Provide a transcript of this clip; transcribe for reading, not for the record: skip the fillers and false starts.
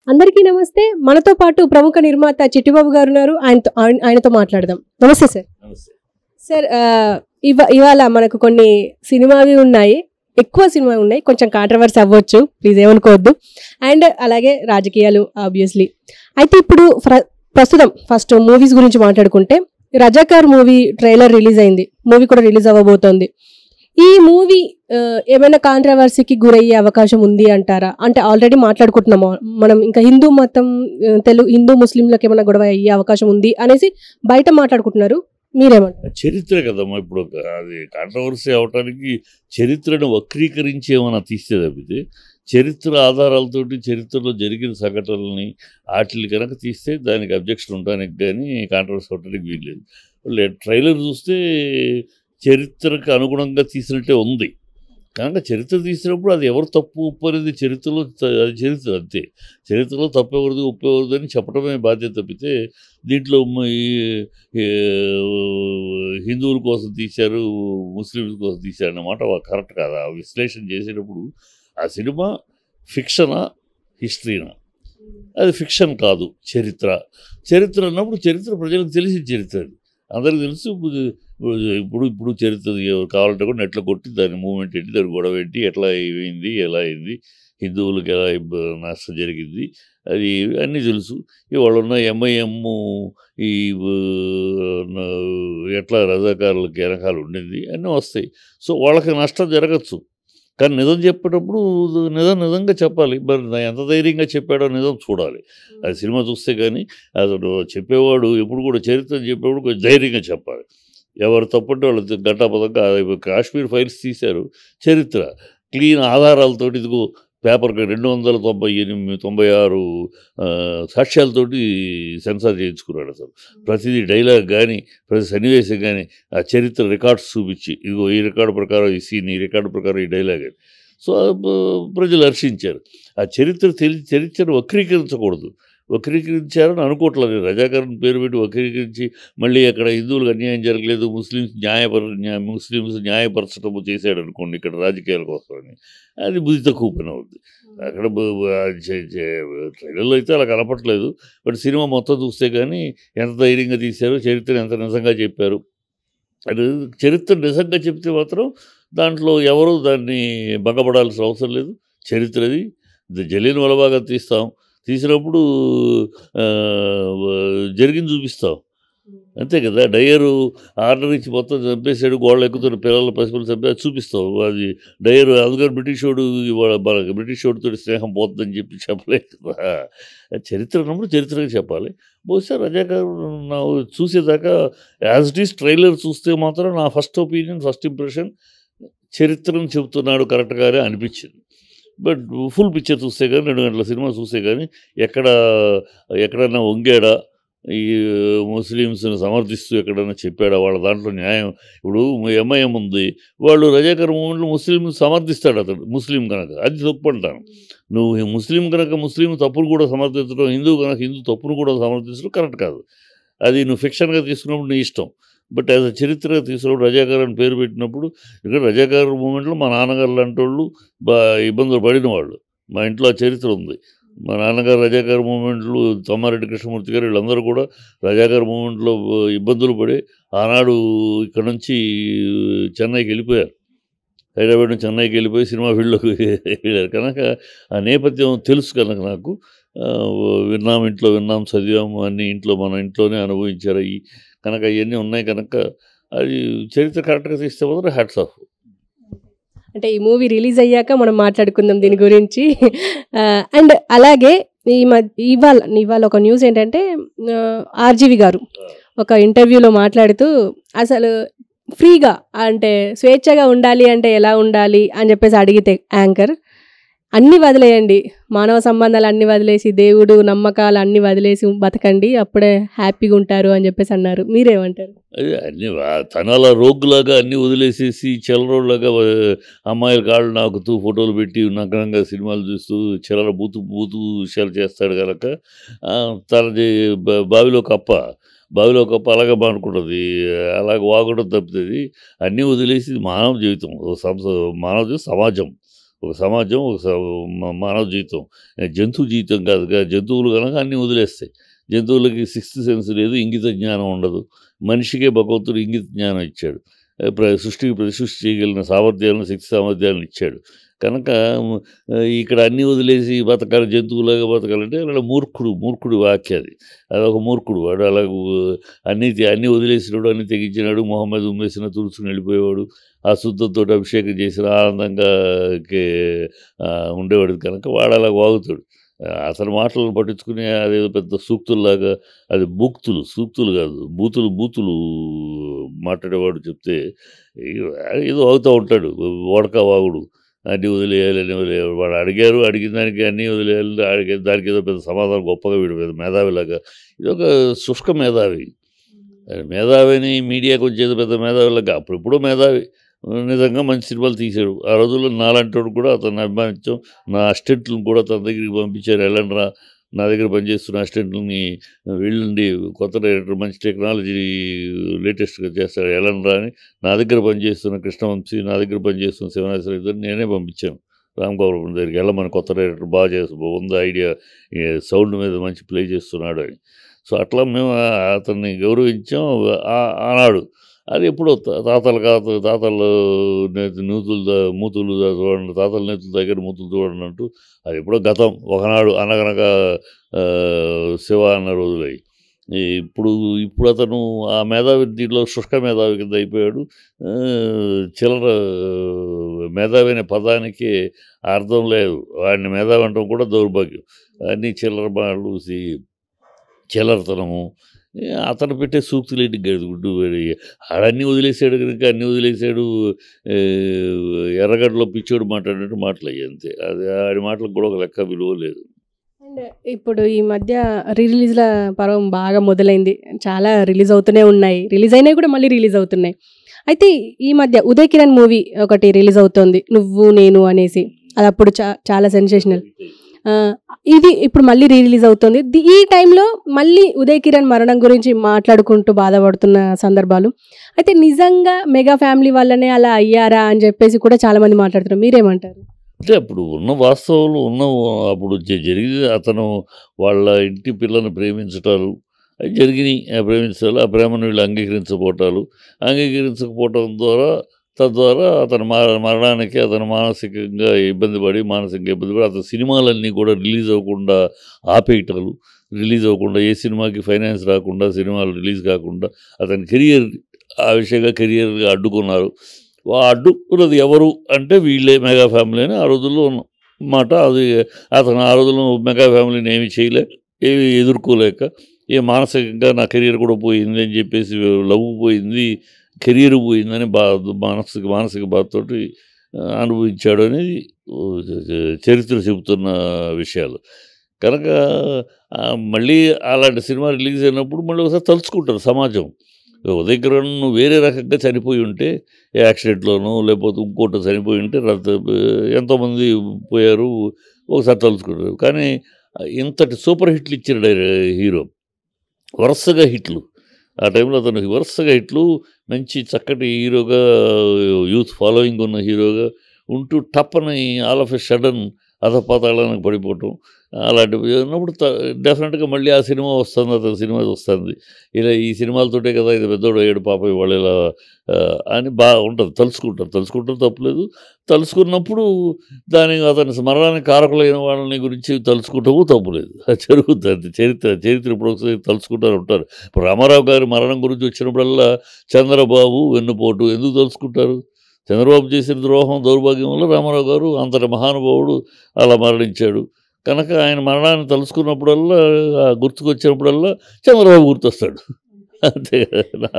అందరికీ నమస్తే. మనతో పాటు ప్రముఖ నిర్మాత చిట్టిబాబు గారు ఉన్నారు. ఆయనతో మాట్లాడదాం. నమస్తే సార్. నమస్తే. సార్ ఇవాళ మనకు కొన్ని సినిమావి ఉన్నాయి, ఎక్కువ సినిమా ఉన్నాయి, కొంచెం కాంట్రవర్సీ అవ్వచ్చు, ప్లీజ్ ఏమనుకోవద్దు. అండ్ అలాగే రాజకీయాలు ఆబ్వియస్లీ. అయితే ఇప్పుడు ప్రస్తుతం ఫస్ట్ మూవీస్ గురించి మాట్లాడుకుంటే రజాకార్ మూవీ ట్రైలర్ రిలీజ్ అయింది, మూవీ కూడా రిలీజ్ అవ్వబోతోంది. ఈ మూవీ ఏమైనా కాంట్రవర్సీకి గురయ్యే అవకాశం ఉంది అంటారా? అంటే ఆల్రెడీ మాట్లాడుకుంటున్నాము మనం, ఇంకా హిందూ మతం హిందూ ముస్లింలకు ఏమైనా గొడవ అయ్యే అవకాశం ఉంది అనేసి బయట మాట్లాడుకుంటున్నారు, మీరేమంటారు? చరిత్ర కదమ్మా, ఇప్పుడు అది కాంట్రవర్సీ అవటానికి చరిత్రను వక్రీకరించి ఏమైనా తీస్తే తప్పితే చరిత్ర ఆధారాలతోటి చరిత్రలో జరిగిన సంఘటనలని వాటిని కనుక తీస్తే దానికి అబ్జెక్షన్ ఉండడానికి కానీ కాంట్రవర్సీ అవటానికి వీల్లేదు. ట్రైలర్ చూస్తే చరిత్రకు అనుగుణంగా తీసినట్టే ఉంది. కనుక చరిత్ర తీసినప్పుడు అది ఎవరు తప్పు ఉప్పు అనేది చరిత్రలో, అది చరిత్ర అంతే. చరిత్రలో తప్పు ఎవరిది ఉప్పు ఎవరిది అని చెప్పడమే బాధ్యత తప్పితే దీంట్లో హిందువుల కోసం తీశారు, ముస్లింల కోసం తీశారు అన్నమాట కరెక్ట్ కాదు. ఆ విశ్లేషణ చేసేటప్పుడు ఆ సినిమా ఫిక్షనా హిస్టరీనా? అది ఫిక్షన్ కాదు, చరిత్ర. చరిత్ర అన్నప్పుడు చరిత్ర ప్రజలకు తెలిసిన చరిత్ర, అది అందరికి తెలుసు. ఇప్పుడు చరిత్ర కావాలంటే కూడా నెట్లో కొట్టి దాని మూమెంట్ ఏంటి, దాని గొడవ ఏంటి, ఎట్లా అయింది, ఎలా అయింది, హిందువులకు ఎలా నష్టం జరిగింది, అది అన్నీ తెలుసు. ఇవాళ ఉన్న ఎంఐఎం ఈ ఎట్లా రజాకారులకు వెనకాల ఉండింది అన్నీ వస్తాయి. సో వాళ్ళకి నష్టం జరగచ్చు, కానీ నిజం చెప్పేటప్పుడు నిజంగా చెప్పాలి. మరి ఎంత ధైర్యంగా చెప్పాడో నిజం చూడాలి. అది సినిమా చూస్తే కానీ అసలు చెప్పేవాడు ఎప్పుడు కూడా చరిత్ర చెప్పేవాడు కొంచెం ధైర్యంగా చెప్పాలి. ఎవరు తప్పంటే వాళ్ళు ఘటాపథంగా కాశ్మీర్ ఫైల్స్ తీశారు, చరిత్ర క్లీన్ ఆధారాలతోటి, ఇదిగో పేపర్ 296 సాక్ష్యాలతోటి సెన్సార్ చేయించుకున్నాడు. అసలు ప్రతిదీ డైలాగ్ కానీ ప్రతి సన్నివేశం కానీ ఆ చరిత్ర రికార్డ్స్ చూపించి, ఇదిగో ఈ రికార్డు ప్రకారం ఈ సీన్, ఈ రికార్డు ప్రకారం ఈ డైలాగ్ అని. సో ప్రజలు హర్షించారు. ఆ చరిత్రను వక్రీకరించకూడదు, వక్రీకరించారని అనుకోవట్లేదు. రజాకారుని పేరు పెట్టి వక్రీకరించి మళ్ళీ అక్కడ హిందువులకు అన్యాయం జరగలేదు, ముస్లిమ్స్ న్యాయపరచడం చేశాడు అనుకోండి ఇక్కడ రాజకీయాల కోసమని, అది బుద్ధి తక్కువ పని అవుద్ది. అక్కడ ట్రైలర్లో అయితే అలా కనపట్లేదు. బట్ సినిమా మొత్తం చూస్తే కానీ ఎంత ధైర్యంగా తీశారు, చరిత్ర ఎంత నిజంగా చెప్పారు. అది చరిత్ర నిజంగా చెప్తే మాత్రం దాంట్లో ఎవరు దాన్ని భంగపడాల్సిన అవసరం లేదు. చరిత్రది జలియన్ వాలాబాగ్ తీసినప్పుడు జరిగింది చూపిస్తాం, అంతే కదా. డయరు ఆర్డర్ ఇచ్చి మొత్తం చంపేసాడు, గోడలు ఎక్కుతున్న పిల్లల పసిపిల్లలు చంపే చూపిస్తాం. అది డయరు అందుకని బ్రిటిష్ వాడితో స్నేహం పోతుందని చెప్పలేదు కదా. చరిత్ర అన్నప్పుడు చరిత్రగా చెప్పాలి. బహుశా రజాకారు నా చూసేదాకా యాజ్ ఇట్ ఈస్ ట్రైలర్ చూస్తే మాత్రం నా ఫస్ట్ ఒపీనియన్, ఫస్ట్ ఇంప్రెషన్ చరిత్రను చెబుతున్నాడు కరెక్ట్గానే అనిపించింది. బట్ ఫుల్ పిక్చర్ చూస్తే కానీ 2 గంటల సినిమా చూస్తే కానీ ఎక్కడన్నా వంగాడా, ఈ ముస్లిమ్స్ని సమర్థిస్తూ ఎక్కడన్నా చెప్పాడా, వాళ్ళ దాంట్లో న్యాయం. ఇప్పుడు ఎంఐఎం ఉంది, వాళ్ళు రజాకార్ మూమెంట్లో ముస్లింని సమర్థిస్తాడు అతడు, ముస్లిం కనుక అది తప్పు అంటాను. నువ్వు ముస్లిం కనుక ముస్లిం తప్పును కూడా సమర్థించడం, హిందూ కనుక హిందూ తప్పును కూడా సమర్థించడం కరెక్ట్ కాదు. అది నువ్వు ఫిక్షన్గా తీసుకున్నప్పుడు నీ ఇష్టం. బట్ యాజ్ అ చరిత్రగా తీసుకున్నప్పుడు రజాకార్ అని పేరు పెట్టినప్పుడు, ఇక్కడ రజాకార్ మూమెంట్లో మా నాన్నగారు లాంటి వాళ్ళు ఇబ్బందులు పడిన వాళ్ళు, మా ఇంట్లో ఆ చరిత్ర ఉంది. మా నాన్నగారు రజాకార్ మూమెంట్లు, తమ్మారెడ్డి కృష్ణమూర్తి గారు వీళ్ళందరూ కూడా రజాకార్ మూమెంట్లో ఇబ్బందులు పడి ఆనాడు ఇక్కడ నుంచి చెన్నైకి వెళ్ళిపోయారు, హైదరాబాద్ నుంచి చెన్నైకి వెళ్ళిపోయి సినిమా ఫీల్డ్లోకి వెళ్ళారు. కనుక ఆ నేపథ్యం తెలుసు కనుక నాకు విన్నాం, చదివాము, అన్నీ మన ఇంట్లోనే అనుభవించారు అవి కనుక, అవన్నీ ఉన్నాయి కనుక అది చరిత్ర కరెక్ట్గా తీస్తే మాత్రం హ్యాట్స్ ఆఫ్. అంటే ఈ మూవీ రిలీజ్ అయ్యాక మనం మాట్లాడుకుందాం దీని గురించి. అండ్ అలాగే ఇవాళ ఒక న్యూస్ ఏంటంటే, ఆర్జీవి గారు ఒక ఇంటర్వ్యూలో మాట్లాడుతూ అసలు ఫ్రీగా అంటే స్వేచ్ఛగా ఉండాలి అంటే ఎలా ఉండాలి అని చెప్పేసి అడిగితే యాంకర్, అన్నీ వదిలేయండి, మానవ సంబంధాలు అన్నీ వదిలేసి దేవుడు నమ్మకాలు అన్నీ వదిలేసి బతకండి, అప్పుడే హ్యాపీగా ఉంటారు అని చెప్పేసి అన్నారు. మీరేమంటారు? అదే అన్నీ తనాల రోగులాగా అన్నీ వదిలేసేసి చెలరోడ్లాగా అమ్మాయిల కాళ్ళు నాకుతూ ఫోటోలు పెట్టి నగ్నంగా సినిమాలు చూస్తూ చెలర బూతు విషయాలు చేస్తాడు కనుక తనది బావిలో కప్ప అలాగే అనుకుంటుంది, అలాగ వాగడం తప్పుతుంది. అన్నీ వదిలేసి మానవ జీవితం, సమాజం ఒక సమాజం, మానవ జీవితం జంతు జీవితం కాదు. జంతువులు కనుక అన్నీ వదిలేస్తాయి. జంతువులకి సిక్స్త్ సెన్స్ లేదు, ఇంగిత జ్ఞానం ఉండదు. మనిషికే భగవంతుడు ఇంగిత జ్ఞానం ఇచ్చాడు. సృష్టికి ప్రతిసృష్టి చేయగలిగిన సామర్థ్యాలను, శక్తి సామర్థ్యాలను ఇచ్చాడు. కనుక ఇక్కడ అన్నీ వదిలేసి బతకాలి, జంతువులాగా బతకాలంటే అలా మూర్ఖుడు వాక్య అది. అదొక మూర్ఖుడు. వాడు అలా అన్నీ వదిలేసినాడు, అన్నీ తెగించినాడు, మొహం మీద ఉమ్మేసిన తుడుచుకుని వెళ్ళిపోయేవాడు. ఆ శుద్ధంతో అభిషేకం చేసిన ఆనందంగా ఉండేవాడు. కనుక వాడు అలా వాగుతాడు. అతని మాటలను పట్టించుకుని అదేదో పెద్ద సూక్తుల్లాగా, అది సూక్తులు కాదు, బూతులు మాట్లాడేవాడు చెప్తే ఏదో వాగుతూ ఉంటాడు. ఓడకా వాగుడు. అన్నీ వదిలేయాలని వాడు అడిగిన దానికి అన్నీ వదిలేయాలి, దానికి ఏదో పెద్ద సమాధానం గొప్పగా వీడు పెద్ద మేధావిలాగా. ఇది ఒక శుష్క మేధావి. మేధావిని మీడియాకి వచ్చేది పెద్ద మేధావిలాగా. అప్పుడెప్పుడో మేధావి, నిజంగా మంచి సినిమాలు తీశాడు. ఆ రోజుల్లో నాలాంటి కూడా అతన్ని అభిమానించాం. నా అసిస్టెంట్లను కూడా తన దగ్గరికి పంపించారు. వెళ్ళండిరా, నా దగ్గర పనిచేస్తున్న అసిస్టెంట్లని వెళ్ళండి, కొత్త డైరెక్టర్ మంచి టెక్నాలజీ లేటెస్ట్గా చేస్తాడు, వెళ్ళండిరా అని నా దగ్గర పనిచేస్తున్న కృష్ణవంశీ, నా దగ్గర పనిచేస్తున్న శివనాశ్వర ఇద్దరు నేనే పంపించాను రామ్ గోపాల్ దగ్గరికి. వెళ్ళమని, కొత్త డైరెక్టర్ బాగా ఉంది, ఐడియా సౌండ్ మీద మంచి ప్లే చేస్తున్నాడు అని. సో అట్లా మేము అతన్ని గౌరవించాం ఆనాడు. అది ఎప్పుడో తాతల మూతులు చూడండి, తాతల నేతుల దగ్గర మూతులు చూడండి అంటూ అది ఎప్పుడో గతం. ఒకనాడు అనగనగా శివ అన్న రోజులై. ఇప్పుడు అతను ఆ మేధావి దీంట్లో శుష్క మేధావి కింద అయిపోయాడు. చిల్లర మేధావి అనే పదానికి అర్థం లేదు. వాడిని మేధావి అంటాం కూడా దౌర్భాగ్యం. అన్నీ చిల్లర బాళ్ళు, చిల్లరతనము. అతను పెట్టే సూక్తులేంటి గడుగుడ్డు. ఆడన్నీ వదిలేసాడు కనుక అన్నీ వదిలేసాడు. ఎర్రగడ్డలో పిచ్చోడు మాట్లాడినట్టు మాటలయ్యి అంతే. అది ఆడి మాటలకు కూడా ఒక లెక్క విలువ లేదు. అండ్ ఇప్పుడు ఈ మధ్య రిలీజ్ల పర్వం బాగా మొదలైంది. చాలా రిలీజ్ అవుతూనే ఉన్నాయి, రిలీజ్ అయినాయి కూడా మళ్ళీ రిలీజ్ అవుతున్నాయి. అయితే ఈ మధ్య ఉదయ్ కిరణ్ మూవీ ఒకటి రిలీజ్ అవుతోంది, నువ్వు నేను అనేసి. అది అప్పుడు చాలా సెన్సేషనల్. ఇది ఇప్పుడు మళ్ళీ రిలీజ్ అవుతుంది. ఈ టైంలో మళ్ళీ ఉదయ్ కిరణ్ మరణం గురించి మాట్లాడుకుంటూ బాధపడుతున్న సందర్భాలు. అయితే నిజంగా మెగా ఫ్యామిలీ వల్లనే అలా అయ్యారా అని చెప్పేసి కూడా చాలామంది మాట్లాడుతున్నారు. మీరేమంటారు? అంటే అప్పుడు ఉన్న వాస్తవాలు అప్పుడు జరిగింది. అతను వాళ్ళ ఇంటి పిల్లని ప్రేమించటాలు అవి జరిగినాయి. ప్రేమించాలి, ఆ ప్రేమను వీళ్ళు అంగీకరించకపోవటం తద్వారా అతని మరణానికి అతను మానసికంగా ఇబ్బంది పడి అతని సినిమాలన్నీ కూడా రిలీజ్ అవ్వకుండా ఆపేయటాలు, రిలీజ్ అవ్వకుండా, ఏ సినిమాకి ఫైనాన్స్ రాకుండా, సినిమాలు రిలీజ్ కాకుండా అతని కెరియర్ ఆ విషయంగా కెరియర్గా అడ్డుకున్నారు. అడ్డుకున్నది ఎవరు అంటే వీళ్ళే, మెగా ఫ్యామిలీ అని ఆ రోజుల్లో మాట. అది అతను ఆ రోజుల్లో మెగా ఫ్యామిలీని ఏమి చేయలేక, ఏమి ఎదుర్కోలేక, మానసికంగా నా కెరియర్ కూడా పోయింది అని చెప్పేసి, లవ్ పోయింది, కెరీర్ పోయిందని మానసిక బాధతోటి అనుభవించాడు అనేది చరిత్ర చెబుతున్న విషయాలు. కనుక మళ్ళీ అలాంటి సినిమా రిలీజ్ అయినప్పుడు మళ్ళీ ఒకసారి తలుచుకుంటారు సమాజం. ఉదయ్ కిరణ్ వేరే రకంగా చనిపోయి ఉంటే, యాక్సిడెంట్లోనూ లేకపోతే ఇంకోటి చనిపోయి ఉంటే ఎంతోమంది పోయారు, ఒకసారి తలుచుకుంటారు. కానీ ఇంతటి సూపర్ హిట్లు ఇచ్చిన హీరో, వరుసగా హిట్లు, ఆ టైంలో అతను వరుసగా హిట్లు, మంచి చక్కటి హీరోగా, యూత్ ఫాలోయింగ్ ఉన్న హీరోగా ఉంటూ టప్పని ఆల్ ఆఫ్ ఎ సడన్ అధపాతాళానికి పడిపోవటం అలాంటివి ఉన్నప్పుడు డెఫినెట్గా మళ్ళీ ఆ సినిమా వస్తుంది, అతని సినిమా వస్తుంది. ఇలా ఈ సినిమాలతోటే కదా ఇది పెద్దోడు అయ్యాడు పాప ఇవాళ ఇలా అని ఉంటుంది. తలుచుకుంటారు తప్పులేదు. తలుచుకున్నప్పుడు అతని స్మరణానికి కారకులైన వాళ్ళని గురించి తలుచుకుంటాము తప్పులేదు. అది జరుగుతుంది. చరిత్ర ఇప్పుడు ఒకసారి తలుచుకుంటారు ఉంటారు. ఇప్పుడు రామారావు గారి మరణం గురించి వచ్చినప్పుడల్లా చంద్రబాబు వెన్నుపోటు ఎందుకు తలుచుకుంటారు? చంద్రబాబు చేసిన ద్రోహం, దౌర్భాగ్యం వల్ల రామారావు గారు అంతటి మహానుభావుడు అలా మరణించాడు. కనుక ఆయన మరణాన్ని తలుచుకున్నప్పుడల్లా, గుర్తుకొచ్చినప్పుడల్లా చంద్రబాబు గుర్తొస్తాడు. అంతే కదా.